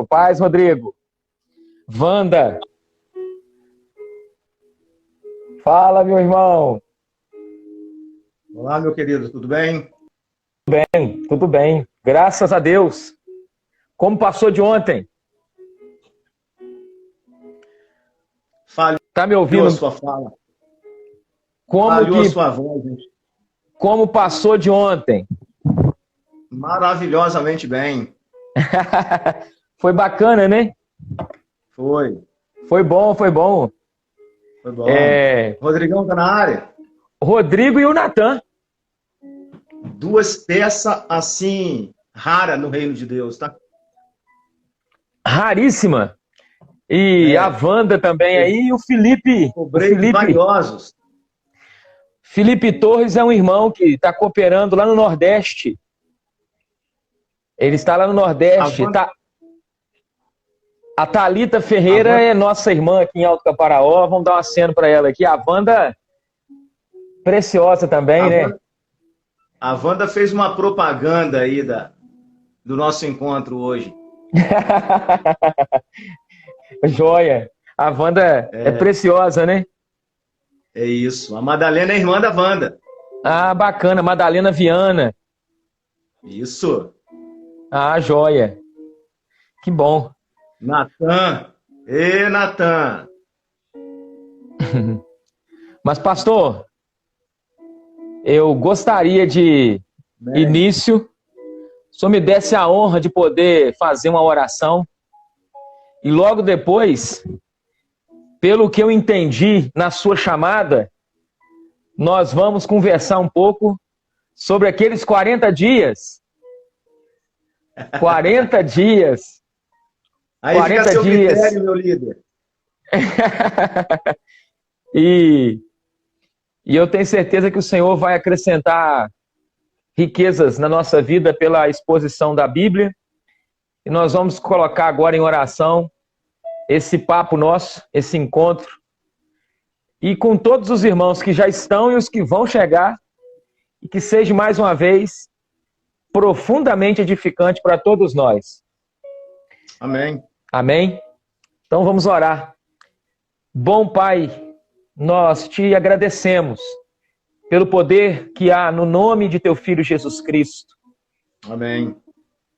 conosco. Paz, Rodrigo. Wanda. Fala, meu irmão. Olá, meu querido, tudo bem? Tudo bem. Graças a Deus. Como passou de ontem? Tá me ouvindo? A sua fala. Como Falhou que, a sua voz, gente. como passou de ontem? Maravilhosamente bem. Foi bacana, né? Foi. Foi bom, foi bom. Foi bom. Rodrigão tá na área. Rodrigo e o Natan. Duas peças, assim, raras no reino de Deus, tá? Raríssima. E a Wanda também aí, e o Felipe. Obreiros valiosos. Felipe Torres é um irmão que está cooperando lá no Nordeste. Ele está lá no Nordeste. A Thalita Ferreira é nossa irmã aqui em Alto Caparaó. Vamos dar um aceno para ela aqui. A Wanda, preciosa também, né? A Wanda fez uma propaganda aí do nosso encontro hoje. Joia. A Wanda é preciosa, né? É isso. A Madalena é irmã da Wanda. Ah, bacana. Madalena Viana. Isso. Ah, joia. Que bom. Natan. Ê, Natan. Mas, pastor, eu gostaria de início, se o senhor me desse a honra de poder fazer uma oração e logo depois, pelo que eu entendi na sua chamada, nós vamos conversar um pouco sobre aqueles 40 dias. 40 dias. Aí 40 fica a seu dias. Critério, meu líder. E eu tenho certeza que o Senhor vai acrescentar riquezas na nossa vida pela exposição da Bíblia. E nós vamos colocar agora em oração esse papo nosso, esse encontro. E com todos os irmãos que já estão e os que vão chegar, e que seja mais uma vez profundamente edificante para todos nós. Amém. Amém? Então vamos orar. Bom Pai, nós te agradecemos pelo poder que há no nome de teu Filho Jesus Cristo. Amém.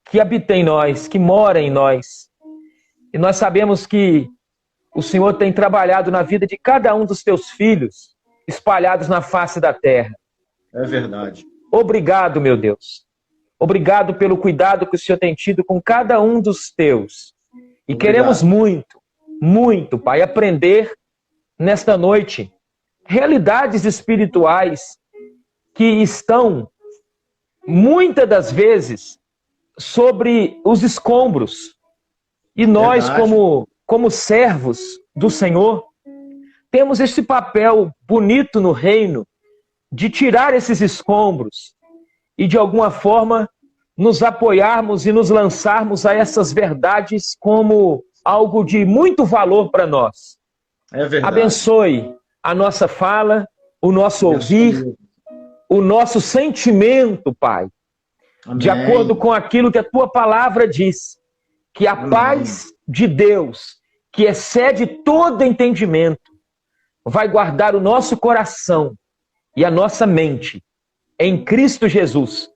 Que habita em nós, que mora em nós. E nós sabemos que o Senhor tem trabalhado na vida de cada um dos teus filhos, espalhados na face da terra. É verdade. Obrigado, meu Deus. Obrigado pelo cuidado que o Senhor tem tido com cada um dos teus. E queremos muito, muito, Pai, aprender nesta noite realidades espirituais que estão, muitas das vezes, sobre os escombros. E nós, como servos do Senhor, temos esse papel bonito no reino de tirar esses escombros e, de alguma forma, nos apoiarmos e nos lançarmos a essas verdades como algo de muito valor para nós. É verdade. Abençoe a nossa fala, o nosso ouvir, o nosso sentimento, Pai. Amém. De acordo com aquilo que a tua palavra diz, que a paz de Deus, que excede todo entendimento, vai guardar o nosso coração e a nossa mente em Cristo Jesus,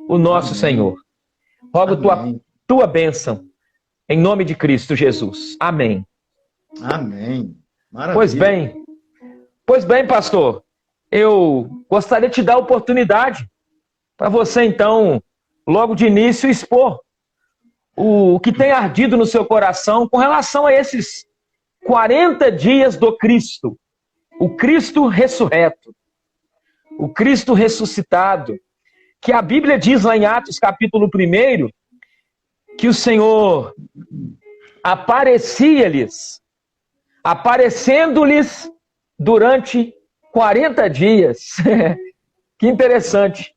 o nosso Senhor. Rogo tua bênção em nome de Cristo Jesus. Amém. Amém. Maravilha. Pois bem, pastor, eu gostaria de te dar a oportunidade para você, então, logo de início, expor o que tem ardido no seu coração com relação a esses 40 dias do Cristo, o Cristo ressurreto, o Cristo ressuscitado, que a Bíblia diz lá em Atos capítulo 1, que o Senhor aparecendo-lhes durante 40 dias. Que interessante.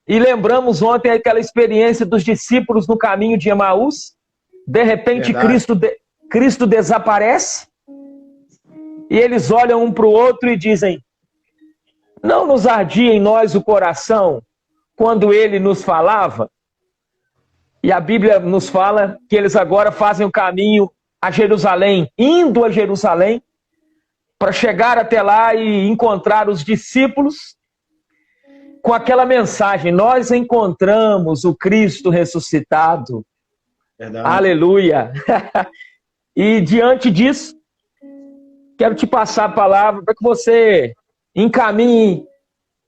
E lembramos ontem aquela experiência dos discípulos no caminho de Emaús. De repente, Cristo desaparece e eles olham um para o outro e dizem: não nos ardia em nós o coração quando ele nos falava? E a Bíblia nos fala que eles agora fazem o caminho a Jerusalém, indo a Jerusalém, para chegar até lá e encontrar os discípulos com aquela mensagem: nós encontramos o Cristo ressuscitado. Verdade. Aleluia! E diante disso, quero te passar a palavra para que você encaminhe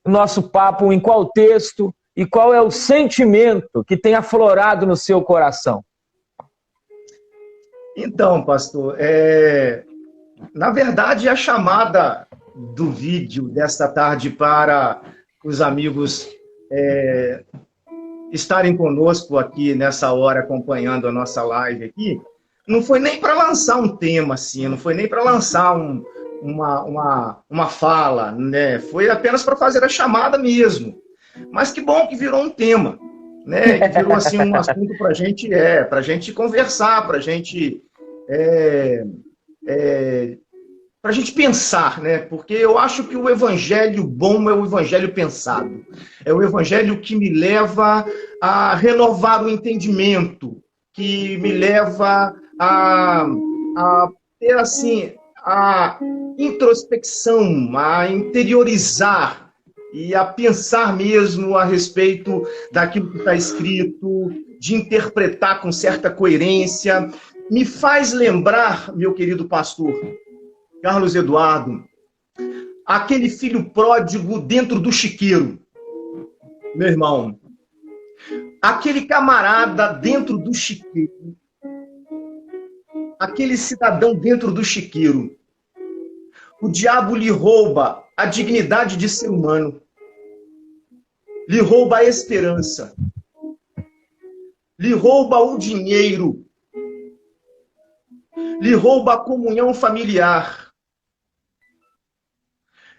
o nosso papo em qual texto e qual é o sentimento que tem aflorado no seu coração. Então, pastor, na verdade, a chamada do vídeo desta tarde para os amigos estarem conosco aqui nessa hora, acompanhando a nossa live aqui, não foi nem para lançar um tema, assim, não foi nem para lançar uma fala, né? Foi apenas para fazer a chamada mesmo. Mas que bom que virou um tema, né? Que virou assim, um assunto para a gente conversar, para a gente pensar, né? Porque eu acho que o evangelho bom é o evangelho pensado. É o evangelho que me leva a renovar o entendimento, que me leva a ter, assim, a introspecção, a interiorizar e a pensar mesmo a respeito daquilo que está escrito, de interpretar com certa coerência. Me faz lembrar, meu querido pastor Carlos Eduardo, aquele filho pródigo dentro do chiqueiro. Meu irmão, aquele camarada dentro do chiqueiro, aquele cidadão dentro do chiqueiro, o diabo lhe rouba a dignidade de ser humano, lhe rouba a esperança, lhe rouba o dinheiro, lhe rouba a comunhão familiar,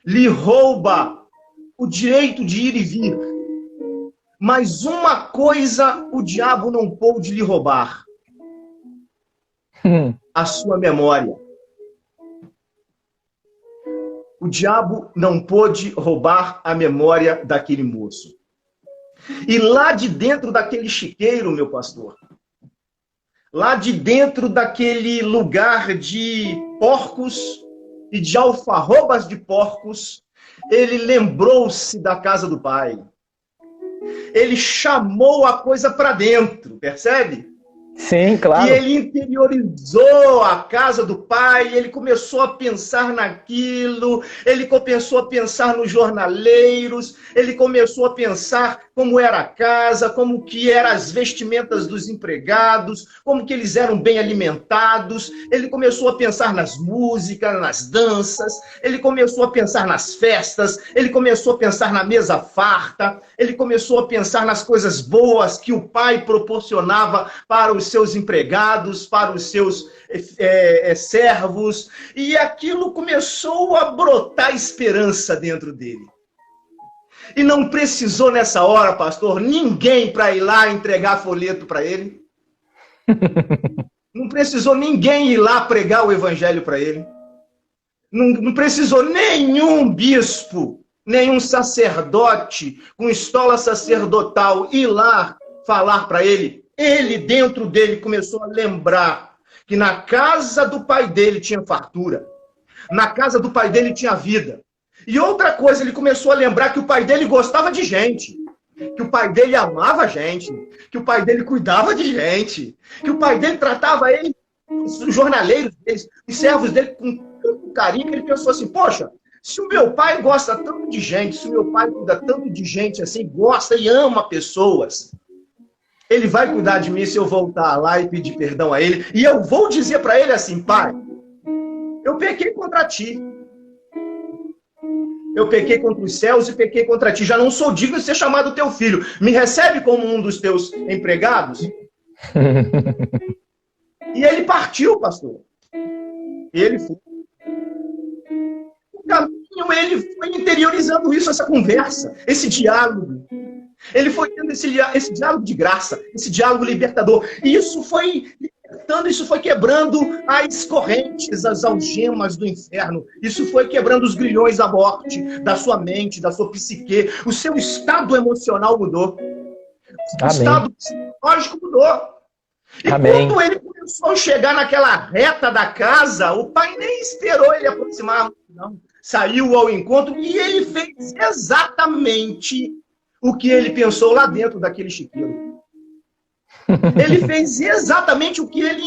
lhe rouba o direito de ir e vir. Mas uma coisa o diabo não pôde lhe roubar: a sua memória. O diabo não pôde roubar a memória daquele moço. E lá de dentro daquele chiqueiro, meu pastor, lá de dentro daquele lugar de porcos e de alfarrobas de porcos, ele lembrou-se da casa do pai. Ele chamou a coisa para dentro, percebe? Sim, claro. E ele interiorizou a casa do pai, ele começou a pensar naquilo, ele começou a pensar nos jornaleiros, ele começou a pensar como era a casa, como que eram as vestimentas dos empregados, como que eles eram bem alimentados, ele começou a pensar nas músicas, nas danças, ele começou a pensar nas festas, ele começou a pensar na mesa farta, ele começou a pensar nas coisas boas que o pai proporcionava para os seus empregados, para os seus servos, e aquilo começou a brotar esperança dentro dele. E não precisou nessa hora, pastor, ninguém para ir lá entregar folheto para ele. Não precisou ninguém ir lá pregar o evangelho para ele. Não precisou nenhum bispo, nenhum sacerdote com estola sacerdotal ir lá falar para ele. Ele, dentro dele, começou a lembrar que na casa do pai dele tinha fartura. Na casa do pai dele tinha vida. E outra coisa, ele começou a lembrar que o pai dele gostava de gente. Que o pai dele amava gente. Que o pai dele cuidava de gente. Que o pai dele tratava ele, os jornaleiros deles, os servos dele com tanto carinho, que ele pensou assim: poxa, se o meu pai gosta tanto de gente, se o meu pai cuida tanto de gente assim, gosta e ama pessoas, ele vai cuidar de mim se eu voltar lá e pedir perdão a ele. E eu vou dizer para ele assim: pai, eu pequei contra ti. Eu pequei contra os céus e pequei contra ti. Já não sou digno de ser chamado teu filho. Me recebe como um dos teus empregados? E ele partiu, pastor. Ele foi. O caminho, ele foi interiorizando isso, essa conversa, esse diálogo. Ele foi tendo esse diálogo de graça, esse diálogo libertador. E isso foi libertando, isso foi quebrando as correntes, as algemas do inferno. Isso foi quebrando os grilhões da morte, da sua mente, da sua psique. O seu estado emocional mudou. O estado lógico, mudou. E Amém. quando ele começou a chegar naquela reta da casa, o pai nem esperou ele aproximar, não. Saiu ao encontro e ele fez exatamente o que ele pensou lá dentro daquele chiqueiro. Ele fez exatamente o que ele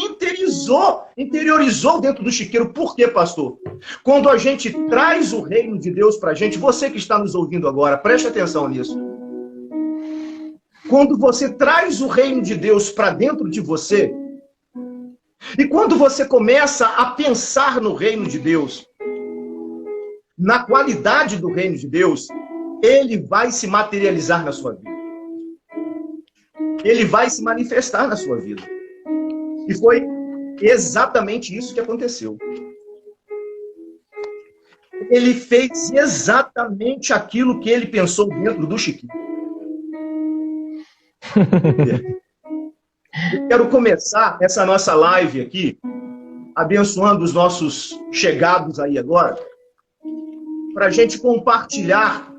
interiorizou dentro do chiqueiro. Por quê, pastor? Quando a gente traz o reino de Deus para a gente, você que está nos ouvindo agora, preste atenção nisso. Quando você traz o reino de Deus para dentro de você, e quando você começa a pensar no reino de Deus, na qualidade do reino de Deus, ele vai se materializar na sua vida. Ele vai se manifestar na sua vida. E foi exatamente isso que aconteceu. Ele fez exatamente aquilo que ele pensou dentro do chiquinho. Eu quero começar essa nossa live aqui, abençoando os nossos chegados aí agora, para a gente compartilhar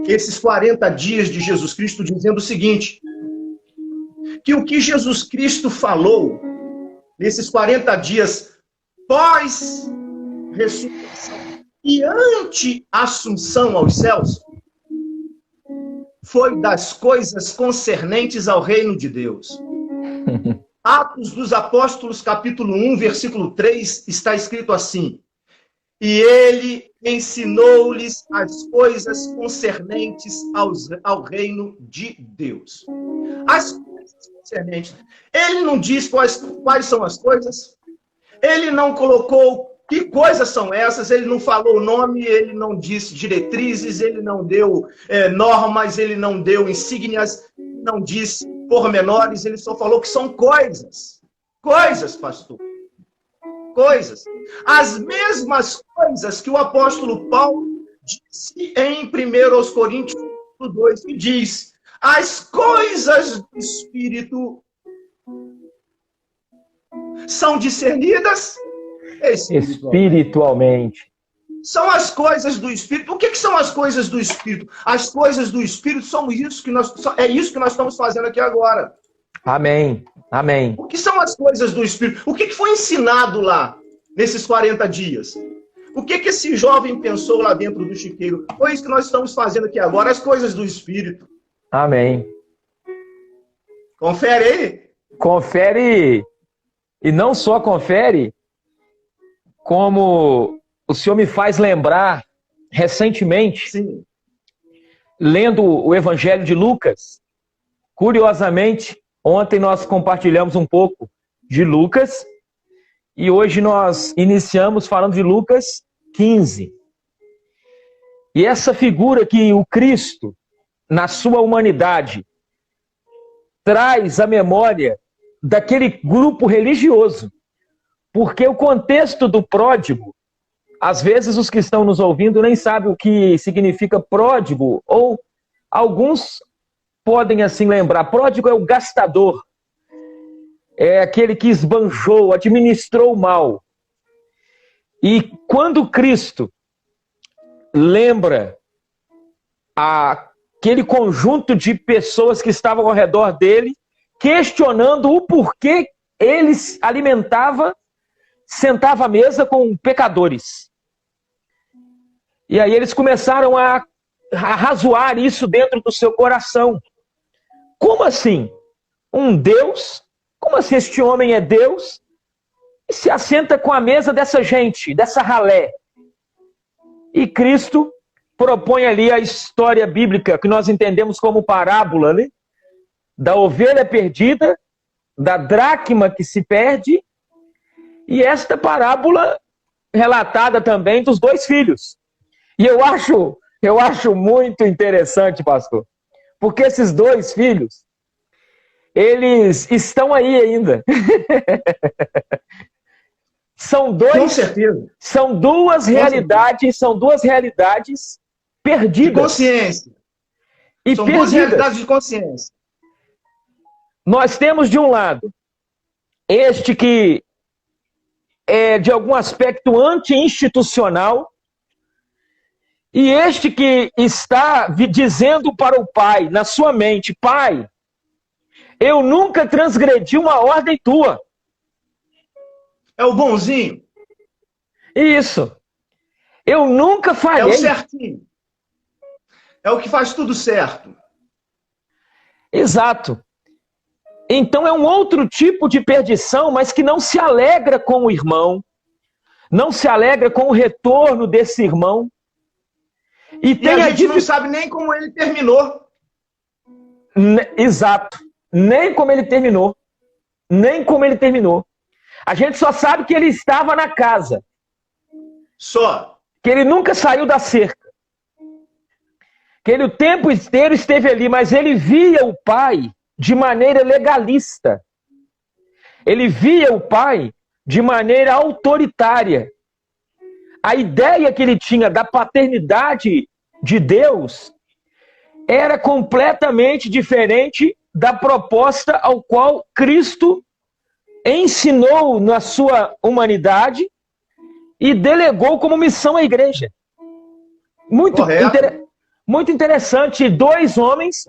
esses 40 dias de Jesus Cristo, dizendo o seguinte, que o que Jesus Cristo falou nesses 40 dias pós-ressurreição e ante-assunção aos céus foi das coisas concernentes ao reino de Deus. Atos dos Apóstolos, capítulo 1, versículo 3, está escrito assim: e ele ensinou-lhes as coisas concernentes ao reino de Deus. As coisas concernentes. Ele não diz quais são as coisas. Ele não colocou que coisas são essas. Ele não falou o nome, ele não disse diretrizes, ele não deu normas, ele não deu insígnias, não disse pormenores, ele só falou que são coisas. Coisas, pastor. Coisas. As mesmas coisas que o apóstolo Paulo disse em 1 Coríntios 2, que diz: as coisas do Espírito são discernidas espiritualmente. São as coisas do Espírito. O que são as coisas do Espírito? As coisas do Espírito são isso que nós estamos fazendo aqui agora. Amém. Amém. O que são as coisas do Espírito? O que foi ensinado lá, nesses 40 dias? O que esse jovem pensou lá dentro do chiqueiro? Foi isso que nós estamos fazendo aqui agora, as coisas do Espírito. Amém. Confere aí. Confere, e não só confere, como o senhor me faz lembrar, recentemente, sim, lendo o Evangelho de Lucas, curiosamente, ontem nós compartilhamos um pouco de Lucas, e hoje nós iniciamos falando de Lucas 15. E essa figura que o Cristo, na sua humanidade, traz à memória daquele grupo religioso. Porque o contexto do pródigo, às vezes os que estão nos ouvindo nem sabem o que significa pródigo, ou alguns podem assim lembrar. Pródigo é o gastador, é aquele que esbanjou, administrou mal. E quando Cristo lembra aquele conjunto de pessoas que estavam ao redor dele, questionando o porquê ele sentava à mesa com pecadores. E aí eles começaram a razoar isso dentro do seu coração. Como assim? Um Deus? Como assim este homem é Deus? E se assenta com a mesa dessa gente, dessa ralé. E Cristo propõe ali a história bíblica, que nós entendemos como parábola, né? Da ovelha perdida, da dracma que se perde, e esta parábola relatada também dos 2 filhos. E eu acho muito interessante, pastor, porque esses 2 filhos, eles estão aí ainda. Com certeza. São duas realidades perdidas. De consciência. E são perdidas. 2 realidades de consciência. Nós temos, de um lado, este que é, de algum aspecto, anti-institucional, e este que está dizendo para o pai, na sua mente: pai, Eu nunca transgredi uma ordem tua. É o bonzinho. Isso. Eu nunca É falhei. o certinho. É o que faz tudo certo. Exato. Então é um outro tipo de perdição, mas que não se alegra com o irmão, não se alegra com o retorno desse irmão. E a gente não sabe nem como ele terminou. Exato. Nem como ele terminou. Nem como ele terminou. A gente só sabe que ele estava na casa. Só. Que ele nunca saiu da cerca. Que ele o tempo inteiro esteve ali, mas ele via o pai de maneira legalista. Ele via o pai de maneira autoritária. A ideia que ele tinha da paternidade de Deus era completamente diferente da proposta ao qual Cristo ensinou na sua humanidade e delegou como missão à igreja. Muito interessante. Dois homens.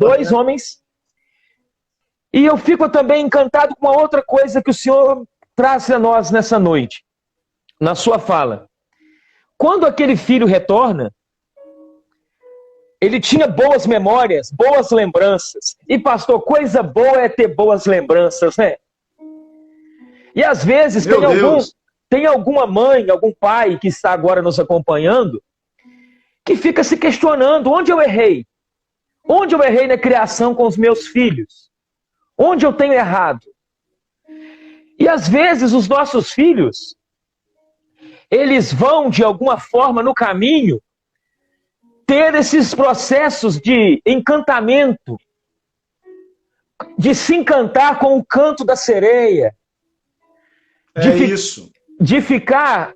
E eu fico também encantado com uma outra coisa que o Senhor traz a nós nessa noite, na sua fala. Quando aquele filho retorna, ele tinha boas memórias, boas lembranças. E pastor, coisa boa é ter boas lembranças, né? E às vezes tem alguma mãe, algum pai que está agora nos acompanhando, que fica se questionando, onde eu errei? Onde eu errei na criação com os meus filhos? Onde eu tenho errado? E às vezes os nossos filhos, eles vão de alguma forma no caminho ter esses processos de encantamento, de se encantar com o canto da sereia, de ficar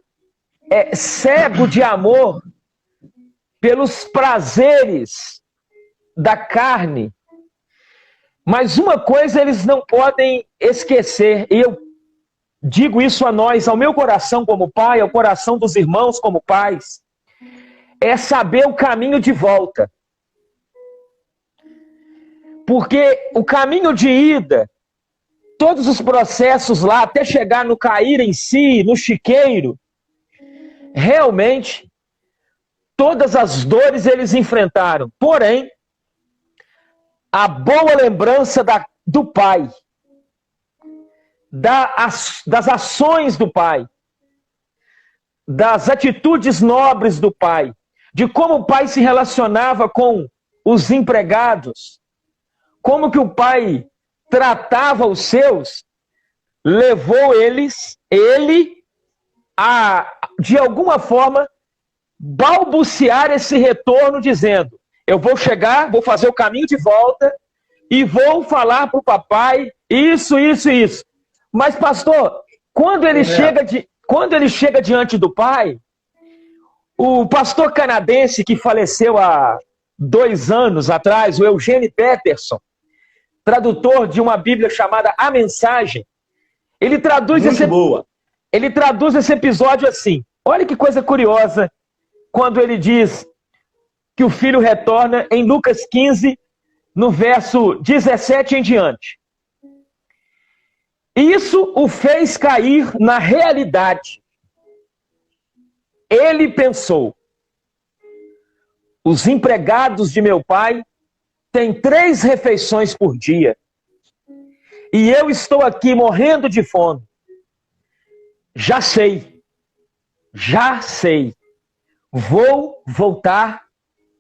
cego de amor pelos prazeres da carne. Mas uma coisa eles não podem esquecer, e eu digo isso a nós, ao meu coração como pai, ao coração dos irmãos como pais, é saber o caminho de volta. Porque o caminho de ida, todos os processos lá, até chegar no cair em si, no chiqueiro, realmente, todas as dores eles enfrentaram. Porém, a boa lembrança do pai, das ações do pai, das atitudes nobres do pai, de como o pai se relacionava com os empregados, como que o pai tratava os seus, levou ele a, de alguma forma, balbuciar esse retorno, dizendo, eu vou chegar, vou fazer o caminho de volta e vou falar para o papai isso. Mas, pastor, quando ele chega diante do pai, o pastor canadense que faleceu há 2 anos atrás, o Eugene Peterson, tradutor de uma Bíblia chamada A Mensagem, ele traduz esse episódio assim. Olha que coisa curiosa quando ele diz que o filho retorna em Lucas 15, no verso 17 em diante. Isso o fez cair na realidade. Ele pensou, os empregados de meu pai têm 3 refeições por dia. E eu estou aqui morrendo de fome. Já sei. Vou voltar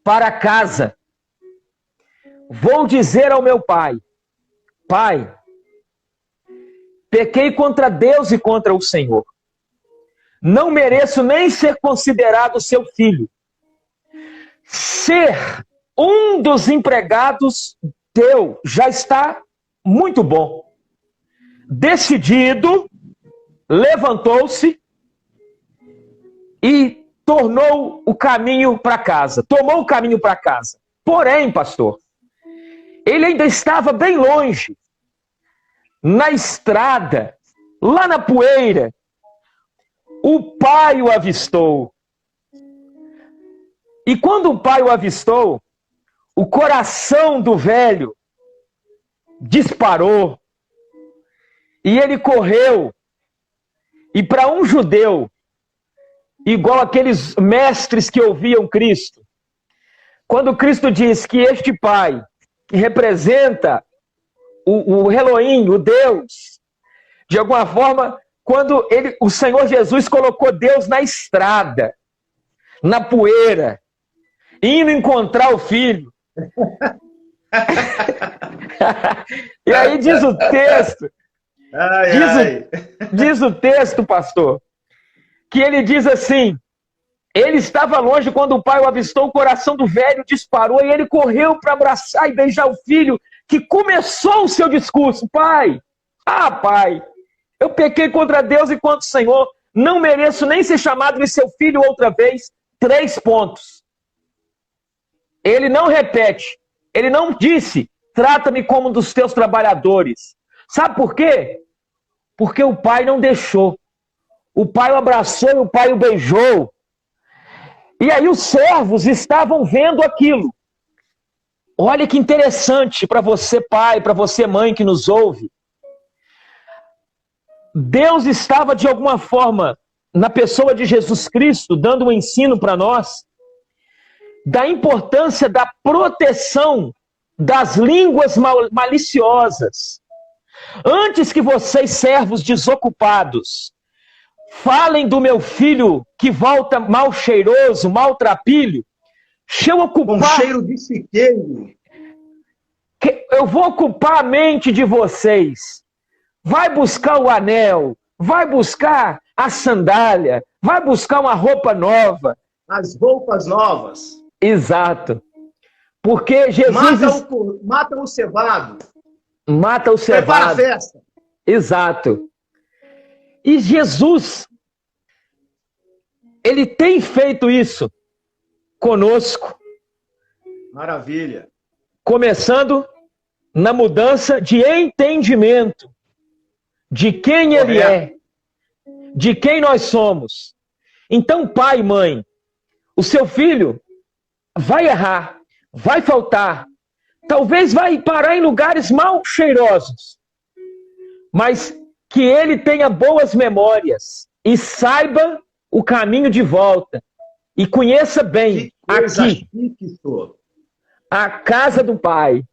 para casa. Vou dizer ao meu pai, pai, pequei contra Deus e contra o Senhor. Não mereço nem ser considerado seu filho. Ser um dos empregados teu já está muito bom. Decidido, levantou-se e tomou o caminho para casa. Porém, pastor, ele ainda estava bem longe, na estrada, lá na poeira. O pai o avistou. E quando o pai o avistou, o coração do velho disparou, e ele correu. E para um judeu, igual aqueles mestres que ouviam Cristo, quando Cristo diz que este pai, que representa o Elohim, o Deus, de alguma forma, quando o Senhor Jesus colocou Deus na estrada, na poeira, indo encontrar o filho. E aí diz o texto, diz o texto, pastor, que ele diz assim: ele estava longe quando o pai o avistou, o coração do velho disparou e ele correu para abraçar e beijar o filho, que começou o seu discurso: pai, pai, eu pequei contra Deus e contra o Senhor, não mereço nem ser chamado de seu filho outra vez. 3 pontos. Ele não repete, ele não disse: trata-me como um dos teus trabalhadores. Sabe por quê? Porque o pai não deixou. O pai o abraçou e o pai o beijou. E aí os servos estavam vendo aquilo. Olha que interessante para você, pai, para você, mãe, que nos ouve. Deus estava, de alguma forma, na pessoa de Jesus Cristo, dando um ensino para nós da importância da proteção das línguas maliciosas. Antes que vocês, servos desocupados, falem do meu filho que volta mal cheiroso, maltrapilho, deixa eu ocupar... Com cheiro de chiqueiro. Eu vou ocupar a mente de vocês. Vai buscar o anel, vai buscar a sandália, vai buscar uma roupa nova. As roupas novas. Exato. Porque Jesus... Mata o cevado. Mata o cevado. Prepara a festa. Exato. E Jesus, ele tem feito isso conosco. Maravilha. Começando na mudança de entendimento de quem Ele é, de quem nós somos. Então, pai, mãe, o seu filho vai errar, vai faltar, talvez vai parar em lugares mal cheirosos, mas que ele tenha boas memórias e saiba o caminho de volta e conheça bem aqui a casa do pai.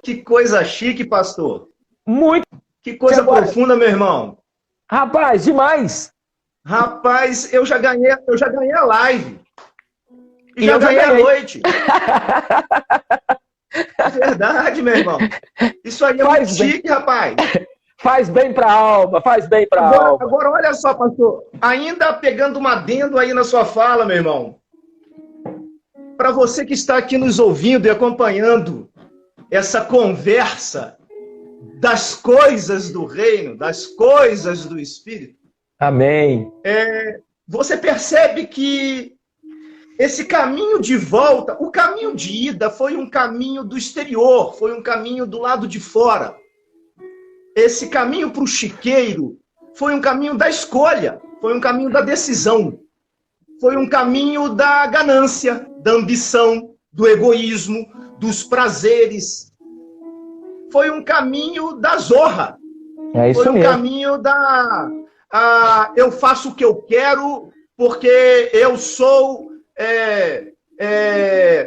Que coisa chique, pastor. Muito. Que coisa profunda, meu irmão. Rapaz, demais. Rapaz, eu já ganhei a live. E já ganhei a noite. É verdade, meu irmão. Isso aí é muito chique, rapaz. Faz bem para a alma, faz bem para a alma. Agora, olha só, pastor. Ainda pegando um adendo aí na sua fala, meu irmão. Para você que está aqui nos ouvindo e acompanhando essa conversa das coisas do reino, das coisas do Espírito. Amém. Você percebe que esse caminho de volta, o caminho de ida foi um caminho do exterior, foi um caminho do lado de fora. Esse caminho para o chiqueiro foi um caminho da escolha, foi um caminho da decisão, foi um caminho da ganância, da ambição, do egoísmo, dos prazeres. Foi um caminho da zorra. É isso foi um mesmo. Caminho da... eu faço o que eu quero porque eu sou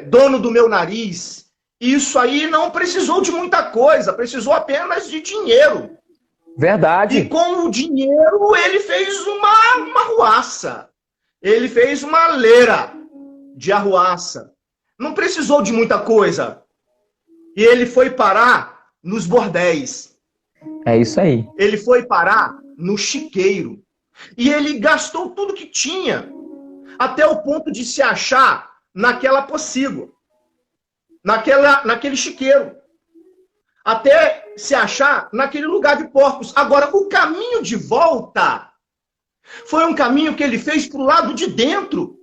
dono do meu nariz. Isso aí não precisou de muita coisa, precisou apenas de dinheiro. Verdade. E com o dinheiro ele fez uma arruaça. Ele fez uma leira de arruaça. Não precisou de muita coisa. E ele foi parar nos bordéis. É isso aí. Ele foi parar no chiqueiro. E ele gastou tudo que tinha, até o ponto de se achar naquela pocígua, naquele chiqueiro, até se achar naquele lugar de porcos. Agora, o caminho de volta foi um caminho que ele fez para o lado de dentro.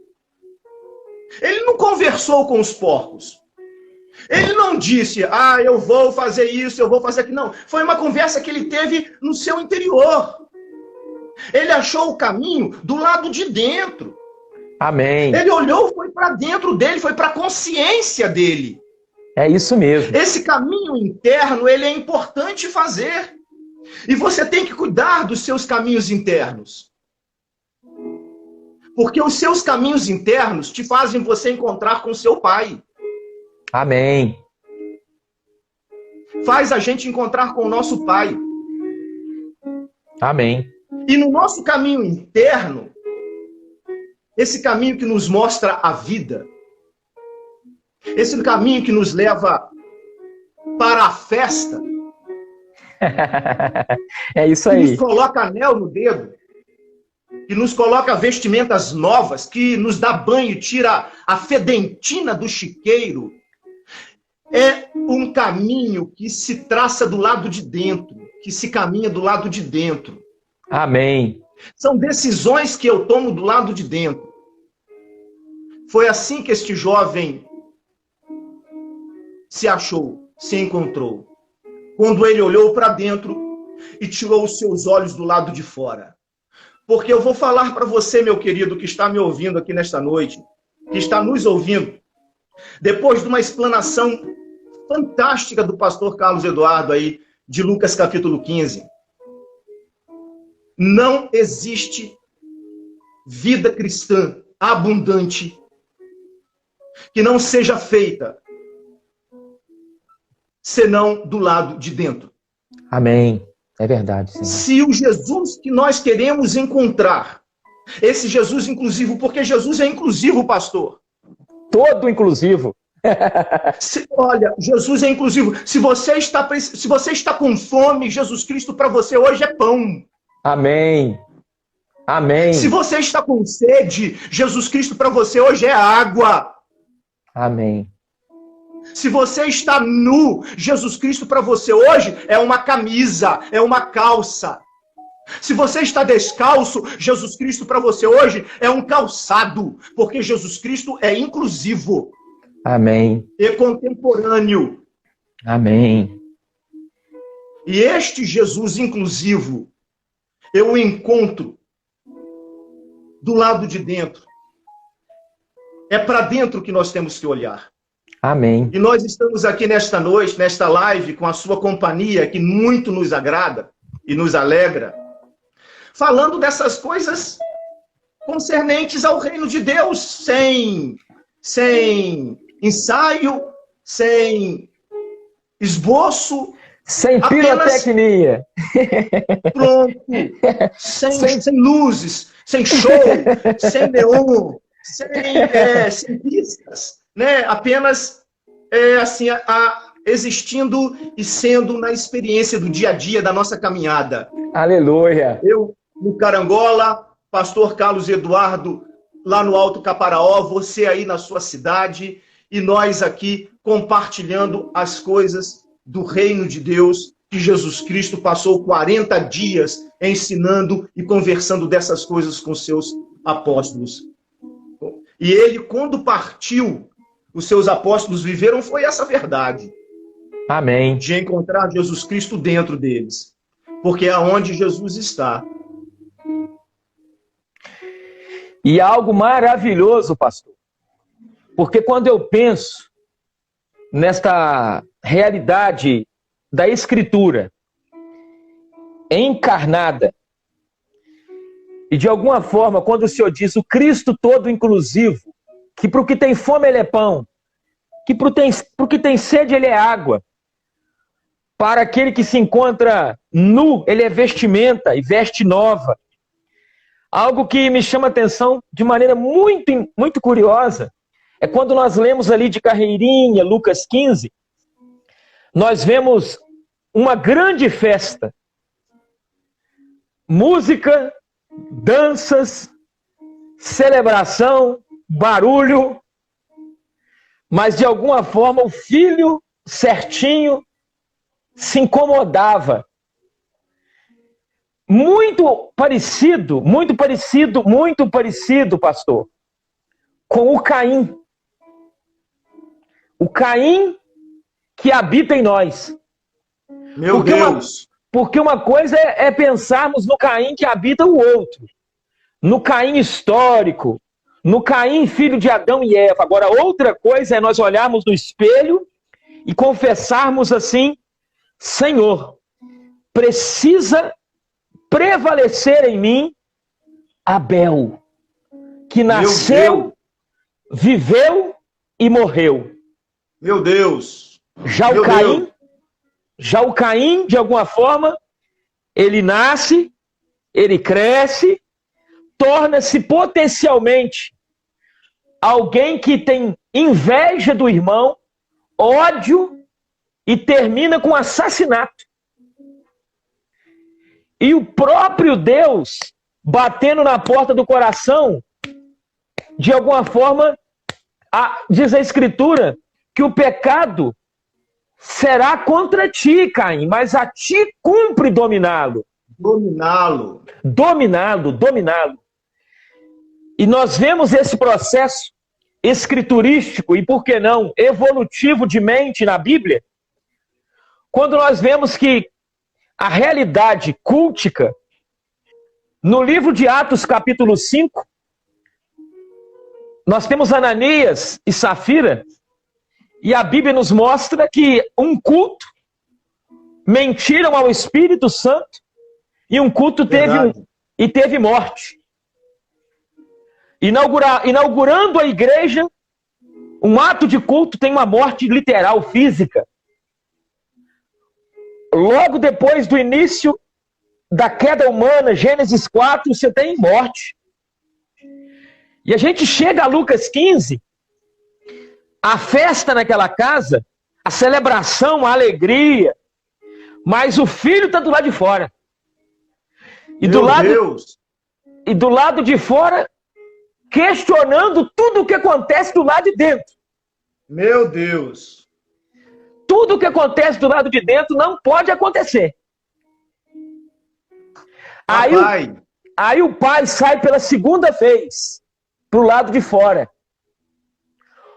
Ele não conversou com os porcos. Ele não disse, eu vou fazer isso, eu vou fazer aquilo. Não, foi uma conversa que ele teve no seu interior. Ele achou o caminho do lado de dentro. Amém. Ele olhou, foi para dentro dele, foi para a consciência dele. É isso mesmo. Esse caminho interno, ele é importante fazer. E você tem que cuidar dos seus caminhos internos. Porque os seus caminhos internos te fazem você encontrar com seu Pai. Amém. Faz a gente encontrar com o nosso Pai. Amém. E no nosso caminho interno, esse caminho que nos mostra a vida, esse caminho que nos leva para a festa, é isso que aí. nos coloca anel no dedo, que nos coloca vestimentas novas, que nos dá banho, tira a fedentina do chiqueiro, é um caminho que se traça do lado de dentro, que se caminha do lado de dentro. Amém. São decisões que eu tomo do lado de dentro. Foi assim que este jovem se achou, se encontrou. Quando ele olhou para dentro e tirou os seus olhos do lado de fora. Porque eu vou falar para você, meu querido, que está me ouvindo aqui nesta noite, que está nos ouvindo, depois de uma explanação fantástica do pastor Carlos Eduardo aí, de Lucas capítulo 15. Não existe vida cristã abundante que não seja feita senão do lado de dentro. Amém. É verdade, Senhor. Se o Jesus que nós queremos encontrar, esse Jesus inclusivo, porque Jesus é inclusivo, pastor. Todo inclusivo. Olha, Jesus é inclusivo. Se você está com fome, Jesus Cristo para você hoje é pão. Amém. Amém. Se você está com sede, Jesus Cristo para você hoje é água. Amém. Se você está nu, Jesus Cristo para você hoje é uma camisa, é uma calça. Se você está descalço, Jesus Cristo para você hoje é um calçado, porque Jesus Cristo é inclusivo. Amém. E contemporâneo. Amém. E este Jesus inclusivo, eu o encontro do lado de dentro. É para dentro que nós temos que olhar. Amém. E nós estamos aqui nesta noite, nesta live, com a sua companhia, que muito nos agrada e nos alegra, falando dessas coisas concernentes ao reino de Deus, sem ensaio, sem esboço, sem pirotecnia. Pronto, sem luzes, sem show, sem neon, sem pistas. Né? Apenas existindo e sendo na experiência do dia a dia da nossa caminhada. Aleluia. Eu, no Carangola, pastor Carlos Eduardo, lá no Alto Caparaó, você aí na sua cidade, e nós aqui compartilhando as coisas do reino de Deus, que Jesus Cristo passou 40 dias ensinando e conversando dessas coisas com seus apóstolos. E ele, quando partiu, os seus apóstolos viveram foi essa verdade. Amém. De encontrar Jesus Cristo dentro deles. Porque é onde Jesus está. E algo maravilhoso, pastor. Porque quando eu penso nesta realidade da Escritura encarnada, e de alguma forma, quando o Senhor diz o Cristo todo inclusivo, que para o que tem fome ele é pão, que para o que tem sede ele é água, para aquele que se encontra nu, ele é vestimenta e veste nova. Algo que me chama a atenção de maneira muito, muito curiosa é quando nós lemos ali de carreirinha, Lucas 15, nós vemos uma grande festa. Música, danças, celebração, barulho, mas de alguma forma o filho certinho se incomodava. Muito parecido, pastor, com o Caim. O Caim que habita em nós. Meu Deus! Porque uma coisa é pensarmos no Caim que habita o outro. No Caim histórico. No Caim filho de Adão e Eva. Agora, outra coisa é nós olharmos no espelho e confessarmos assim: Senhor, precisa prevalecer em mim Abel, que nasceu, viveu e morreu. Meu Deus! Já o Caim, de alguma forma, ele nasce, ele cresce, torna-se potencialmente alguém que tem inveja do irmão, ódio e termina com assassinato. E o próprio Deus, batendo na porta do coração, de alguma forma, diz a Escritura, que o pecado será contra ti, Caim, mas a ti cumpre dominá-lo. Dominá-lo. E nós vemos esse processo escriturístico e, por que não, evolutivo de mente na Bíblia, quando nós vemos que a realidade cultica, no livro de Atos, capítulo 5, nós temos Ananias e Safira, e a Bíblia nos mostra que um culto mentiram ao Espírito Santo e um culto teve morte. Inaugurando a igreja, um ato de culto tem uma morte literal, física. Logo depois do início da queda humana, Gênesis 4, você tem morte. E a gente chega a Lucas 15, a festa naquela casa, a celebração, a alegria, mas o filho está do lado de fora. E do lado de fora, questionando tudo o que acontece do lado de dentro. Meu Deus! Tudo o que acontece do lado de dentro não pode acontecer. Aí o pai sai pela segunda vez pro lado de fora.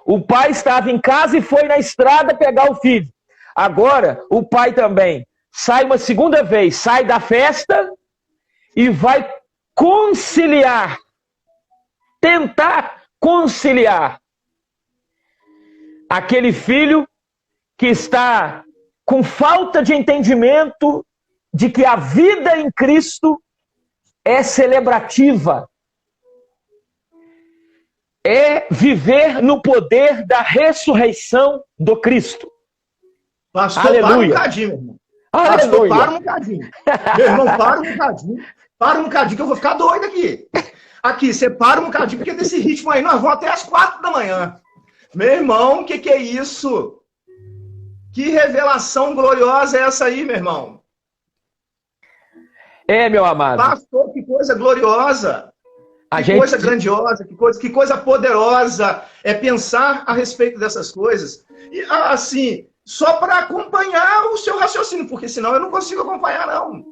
O pai estava em casa e foi na estrada pegar o filho. Agora, o pai também sai uma segunda vez, sai da festa e vai conciliar, tentar conciliar aquele filho que está com falta de entendimento de que a vida em Cristo é celebrativa. É viver no poder da ressurreição do Cristo. Pastor, aleluia. Para um bocadinho, meu irmão. Pastor, para um bocadinho. Meu irmão, para um bocadinho. Para um bocadinho que eu vou ficar doido aqui. Aqui, você para um bocadinho, porque desse ritmo aí nós vamos até as 4 da manhã. Meu irmão, o que é isso? Que revelação gloriosa é essa aí, meu irmão? É, meu amado. Pastor, que coisa gloriosa. Coisa grandiosa, que coisa poderosa é pensar a respeito dessas coisas. E, assim, só para acompanhar o seu raciocínio, porque senão eu não consigo acompanhar, não.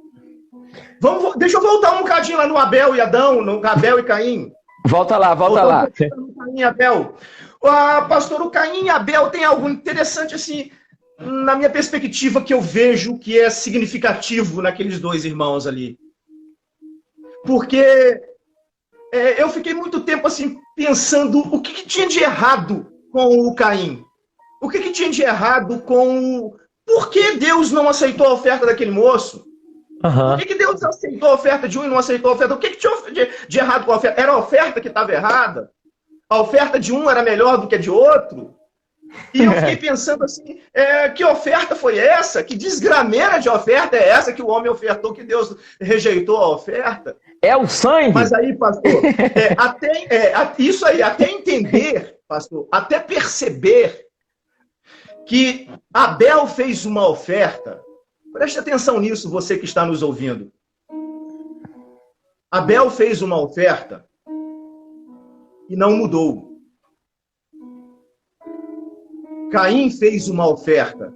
Deixa eu voltar um bocadinho lá no Abel e Adão, no Abel e Caim. Volta lá. No Caim e Abel. Pastor, o Caim e Abel tem algo interessante, assim, na minha perspectiva, que eu vejo que é significativo naqueles dois irmãos ali. Porque eu fiquei muito tempo assim pensando o que tinha de errado com o Caim. O que tinha de errado com... Por que Deus não aceitou a oferta daquele moço? Uhum. Por que Deus aceitou a oferta de um e não aceitou a oferta? O que tinha de errado com a oferta? Era a oferta que estava errada? A oferta de um era melhor do que a de outro? E eu fiquei pensando assim, que oferta foi essa? Que desgrameira de oferta é essa que o homem ofertou, que Deus rejeitou a oferta? É o sangue. Mas aí, pastor, isso aí, até entender, pastor, até perceber que Abel fez uma oferta. Preste atenção nisso, você que está nos ouvindo. Abel fez uma oferta e não mudou. Caim fez uma oferta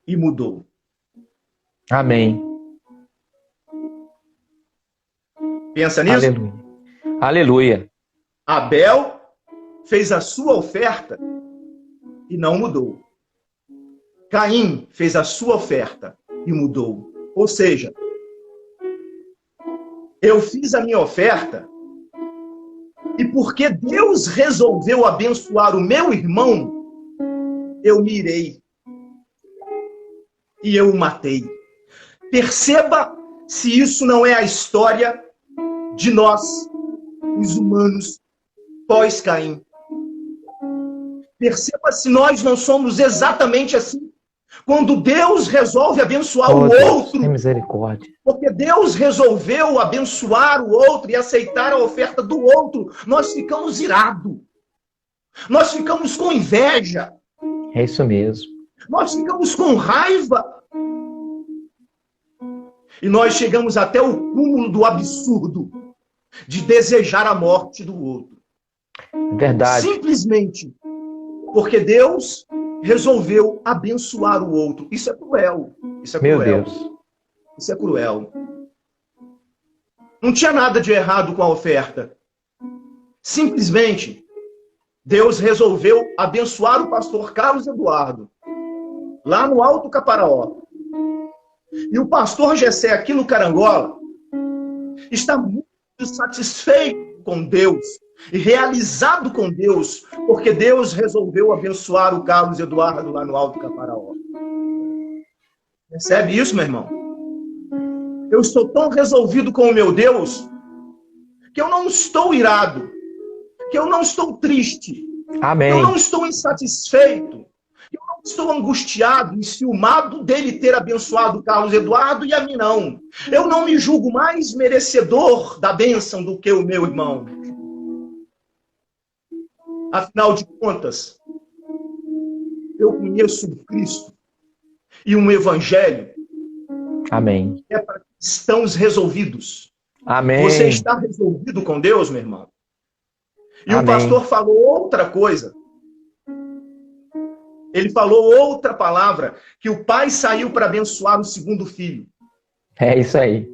e mudou. Amém. Pensa nisso? Aleluia. Aleluia. Abel fez a sua oferta e não mudou. Caim fez a sua oferta e mudou. Ou seja, eu fiz a minha oferta e porque Deus resolveu abençoar o meu irmão, eu me irei. E eu o matei. Perceba se isso não é a história de nós, os humanos, pós-Caim. Perceba se nós não somos exatamente assim. Quando Deus resolve abençoar o outro, tem misericórdia. porque Deus resolveu abençoar o outro e aceitar a oferta do outro, nós ficamos irados. Nós ficamos com inveja. É isso mesmo. Nós ficamos com raiva. E nós chegamos até o cúmulo do absurdo de desejar a morte do outro. Verdade. Simplesmente porque Deus resolveu abençoar o outro. Isso é cruel. Isso é Meu cruel. Deus. Isso é cruel. Não tinha nada de errado com a oferta. Simplesmente, Deus resolveu abençoar o pastor Carlos Eduardo, lá no Alto Caparaó. E o pastor Gessé, aqui no Carangola, está muito satisfeito com Deus e realizado com Deus, porque Deus resolveu abençoar o Carlos Eduardo lá no Alto Caparaó. Percebe isso, meu irmão? Eu estou tão resolvido com o meu Deus que eu não estou irado, que eu não estou triste, Amém. eu não estou insatisfeito, eu não estou angustiado, enciumado dele ter abençoado o Carlos Eduardo e a mim não. Eu não me julgo mais merecedor da bênção do que o meu irmão. Afinal de contas, eu conheço o Cristo e um evangelho. Amém. É para cristãos resolvidos. Amém. Você está resolvido com Deus, meu irmão? E Amém. o pastor falou outra coisa. Ele falou outra palavra, que o pai saiu para abençoar o segundo filho. É isso aí.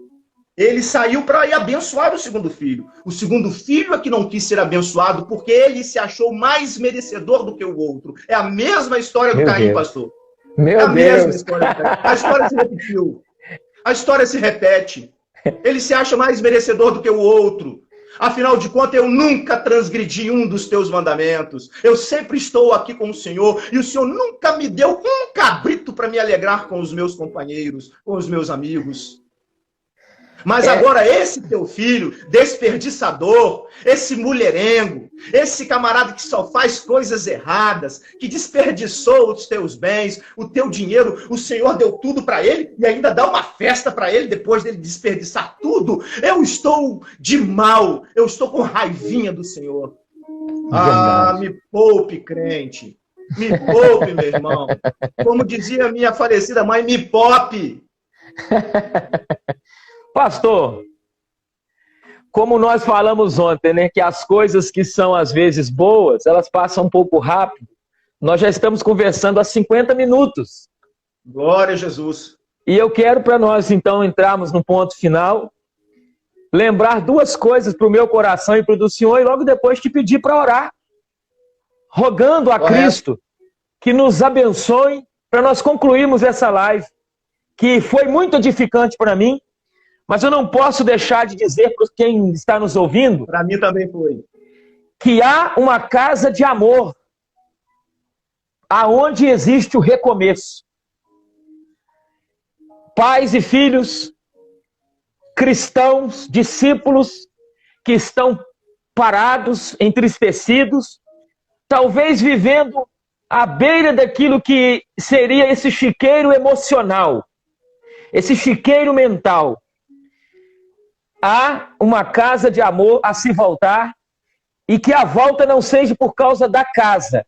Ele saiu para ir abençoar o segundo filho. O segundo filho é que não quis ser abençoado porque ele se achou mais merecedor do que o outro. É a mesma história do Meu Caim, Deus. pastor. Meu É a mesma Deus. história do Caim. A história se repetiu. A história se repete. Ele se acha mais merecedor do que o outro. Afinal de contas, eu nunca transgredi um dos teus mandamentos. Eu sempre estou aqui com o Senhor. E o Senhor nunca me deu um cabrito para me alegrar com os meus companheiros, com os meus amigos. Mas agora esse teu filho, desperdiçador, esse mulherengo, esse camarada que só faz coisas erradas, que desperdiçou os teus bens, o teu dinheiro, o Senhor deu tudo para ele e ainda dá uma festa para ele depois dele desperdiçar tudo. Eu estou de mal, eu estou com raivinha do Senhor. Ah, me poupe, crente. Me poupe, meu irmão. Como dizia minha falecida mãe, me poupe. Pastor, como nós falamos ontem, né, que as coisas que são às vezes boas, elas passam um pouco rápido. Nós já estamos conversando há 50 minutos. Glória a Jesus. E eu quero, para nós então entrarmos no ponto final, lembrar duas coisas para o meu coração e para o do Senhor, e logo depois te pedir para orar, rogando a Cristo que nos abençoe para nós concluirmos essa live, que foi muito edificante para mim. Mas eu não posso deixar de dizer para quem está nos ouvindo, para mim também foi, que há uma casa de amor aonde existe o recomeço. Pais e filhos, cristãos, discípulos que estão parados, entristecidos, talvez vivendo à beira daquilo que seria esse chiqueiro emocional, esse chiqueiro mental. Há uma casa de amor a se voltar e que a volta não seja por causa da casa,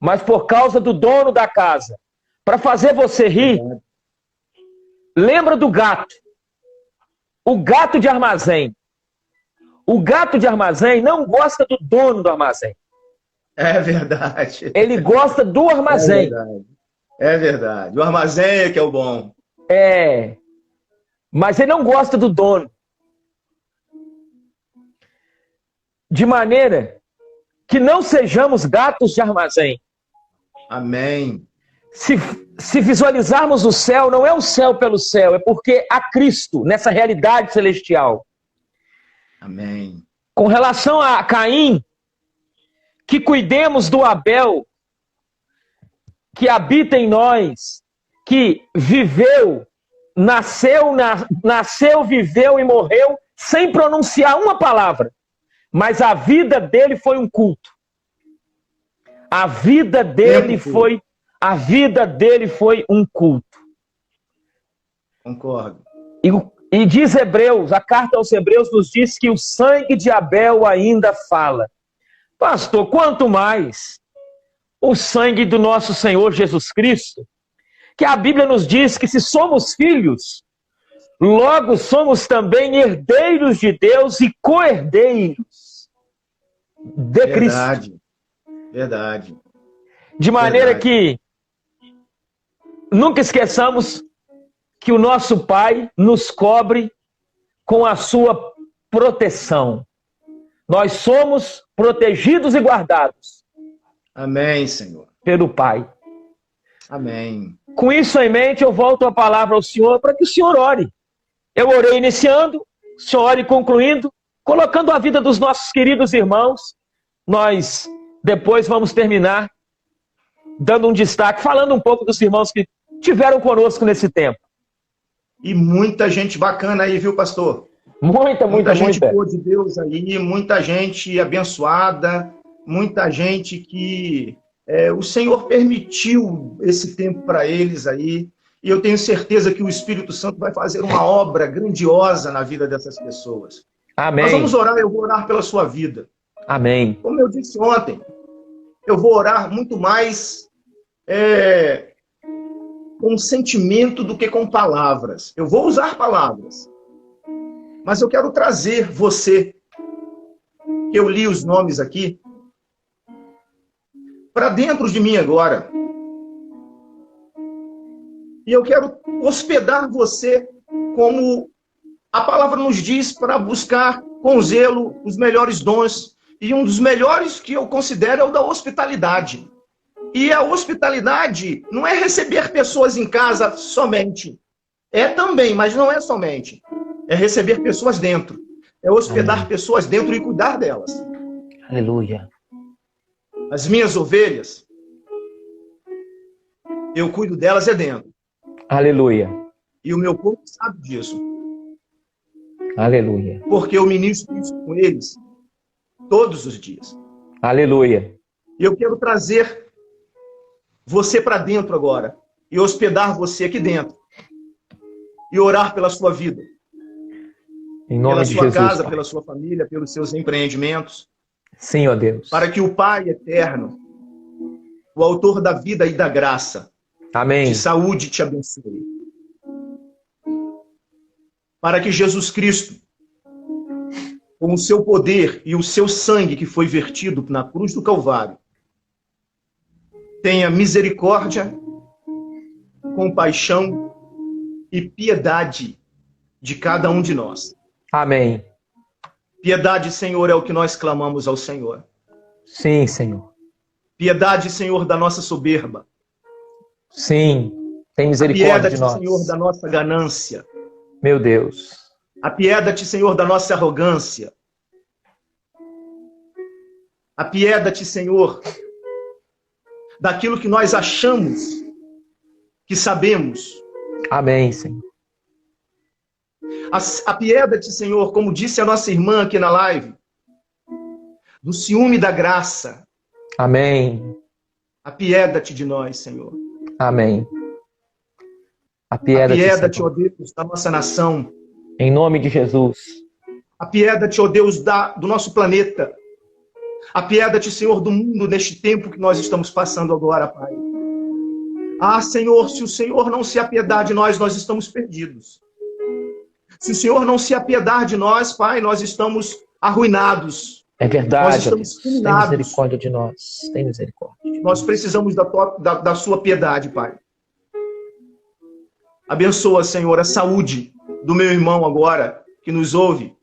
mas por causa do dono da casa. Para fazer você rir, lembra do gato. O gato de armazém. O gato de armazém não gosta do dono do armazém. É verdade. Ele gosta do armazém. É verdade. É verdade. O armazém é que é o bom. É. Mas ele não gosta do dono. De maneira que não sejamos gatos de armazém. Amém. Se visualizarmos o céu, não é o céu pelo céu, é porque há Cristo nessa realidade celestial. Amém. Com relação a Caim, que cuidemos do Abel que habita em nós, que viveu, nasceu, viveu e morreu sem pronunciar uma palavra. Mas a vida dele foi um culto. A vida dele foi um culto. Concordo. E diz Hebreus, a carta aos Hebreus nos diz que o sangue de Abel ainda fala. Pastor, quanto mais o sangue do nosso Senhor Jesus Cristo, que a Bíblia nos diz que se somos filhos, logo somos também herdeiros de Deus e co-herdeiros de Cristo. Verdade. De maneira que nunca esqueçamos que o nosso Pai nos cobre com a sua proteção. Nós somos protegidos e guardados. Amém, Senhor. Pelo Pai. Amém. Com isso em mente, eu volto a palavra ao Senhor para que o Senhor ore. Eu orei iniciando, o Senhor ore concluindo, colocando a vida dos nossos queridos irmãos. Nós depois vamos terminar dando um destaque, falando um pouco dos irmãos que tiveram conosco nesse tempo. E muita gente bacana aí, viu, pastor? Muita gente boa de Deus aí, muita gente abençoada, muita gente que o Senhor permitiu esse tempo para eles aí. E eu tenho certeza que o Espírito Santo vai fazer uma obra grandiosa na vida dessas pessoas. Amém. Nós vamos orar, eu vou orar pela sua vida. Amém. Como eu disse ontem, eu vou orar muito mais com sentimento do que com palavras. Eu vou usar palavras, mas eu quero trazer você, que eu li os nomes aqui, para dentro de mim agora. E eu quero hospedar você, como a palavra nos diz, para buscar com zelo os melhores dons. E um dos melhores que eu considero é o da hospitalidade. E a hospitalidade não é receber pessoas em casa somente. É também, mas não é somente. É receber pessoas dentro. É hospedar pessoas dentro e cuidar delas. Aleluia. As minhas ovelhas, eu cuido delas dentro. Aleluia. E o meu povo sabe disso. Aleluia. Porque eu ministro isso com eles todos os dias. Aleluia. E eu quero trazer você para dentro agora. E hospedar você aqui dentro. E orar pela sua vida. Em nome de Jesus. Pela sua casa, Pai. pela sua família, pelos seus empreendimentos. Sim, ó Deus. Para que o Pai eterno, o autor da vida e da graça, Amém. de saúde, te abençoe. Para que Jesus Cristo, com o seu poder e o seu sangue que foi vertido na cruz do Calvário, tenha misericórdia, compaixão e piedade de cada um de nós. Amém. Piedade, Senhor, é o que nós clamamos ao Senhor. Sim, Senhor. Piedade, Senhor, da nossa soberba. Sim. Tem misericórdia de nós. Senhor, da nossa ganância. Meu Deus. Apieda-te, Senhor, da nossa arrogância. Apieda-te, Senhor, daquilo que nós achamos que sabemos. Amém, Senhor. Apieda-te, Senhor, como disse a nossa irmã aqui na live, do ciúme da graça. Amém. Apieda-te de nós, Senhor. Amém. Apieda-te, ó Deus, da nossa nação. Em nome de Jesus. Apieda-te, ó Deus, do nosso planeta. Apieda-te, Senhor, do mundo neste tempo que nós estamos passando agora, Pai. Ah, Senhor, se o Senhor não se apiedar de nós, nós estamos perdidos. Se o Senhor não se apiedar de nós, Pai, nós estamos arruinados. É verdade. Nós estamos fulminados. Tem misericórdia de nós. Tem misericórdia. Nós precisamos da sua piedade, Pai. Abençoa, Senhor, a saúde do meu irmão agora, que nos ouve.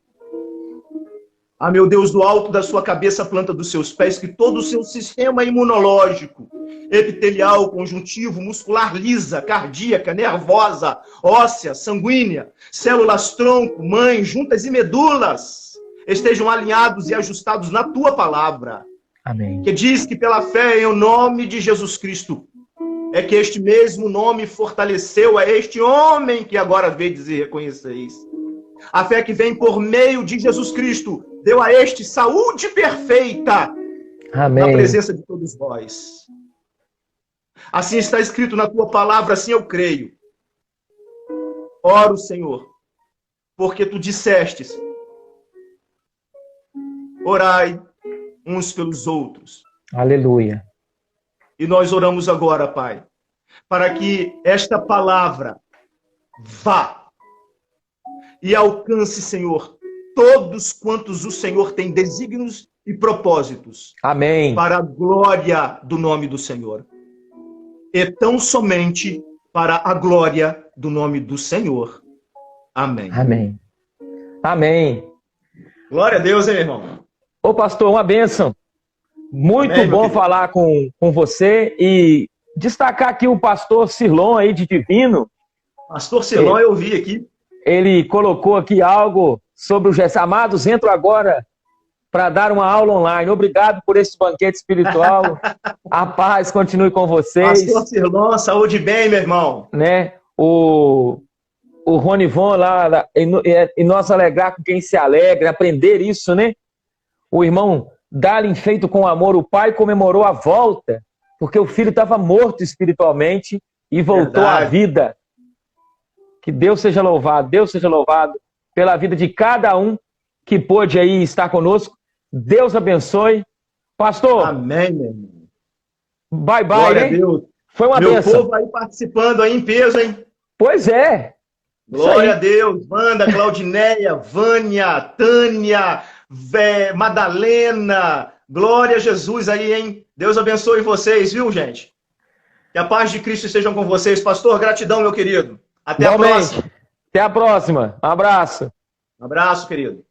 Ah, meu Deus, do alto da sua cabeça, a planta dos seus pés, que todo o seu sistema imunológico, epitelial, conjuntivo, muscular, lisa, cardíaca, nervosa, óssea, sanguínea, células tronco, mãe, juntas e medulas, estejam alinhados e ajustados na tua palavra. Amém. Que diz que pela fé em nome de Jesus Cristo, é que este mesmo nome fortaleceu a este homem que agora vedes e reconheceis. A fé que vem por meio de Jesus Cristo deu a este saúde perfeita. Amém. Na presença de todos vós. Assim está escrito na tua palavra, assim eu creio. Oro, Senhor, porque tu dissestes: orai uns pelos outros. Aleluia. E nós oramos agora, Pai, para que esta palavra vá e alcance, Senhor, todos quantos o Senhor tem desígnios e propósitos. Amém. Para a glória do nome do Senhor. E tão somente para a glória do nome do Senhor. Amém. Amém. Amém. Glória a Deus, hein, irmão? Ô, pastor, uma bênção. Muito Amém, bom falar com você e destacar aqui o pastor Cirlon aí de Divino. Pastor Cirlon, eu vi aqui. Ele colocou aqui algo sobre os amados. Entro agora para dar uma aula online. Obrigado por esse banquete espiritual. A paz continue com vocês. Pastor Cirlon, saúde bem, meu irmão. Né? O Ronivon lá, e nós alegrar com quem se alegra, aprender isso, né? O irmão Dalin, feito com amor, o pai comemorou a volta, porque o filho estava morto espiritualmente e voltou à vida. Que Deus seja louvado pela vida de cada um que pôde aí estar conosco. Deus abençoe. Pastor. Amém, meu irmão. Bye, bye, glória hein? a Deus. Foi uma Meu bênção. povo aí participando aí em peso, hein? Pois é. Glória a Deus. Wanda, Claudineia, Vânia, Tânia, Madalena. Glória a Jesus aí, hein? Deus abençoe vocês, viu, gente? Que a paz de Cristo estejam com vocês. Pastor, gratidão, meu querido. Até a próxima. Até a próxima. Um abraço. Um abraço, querido.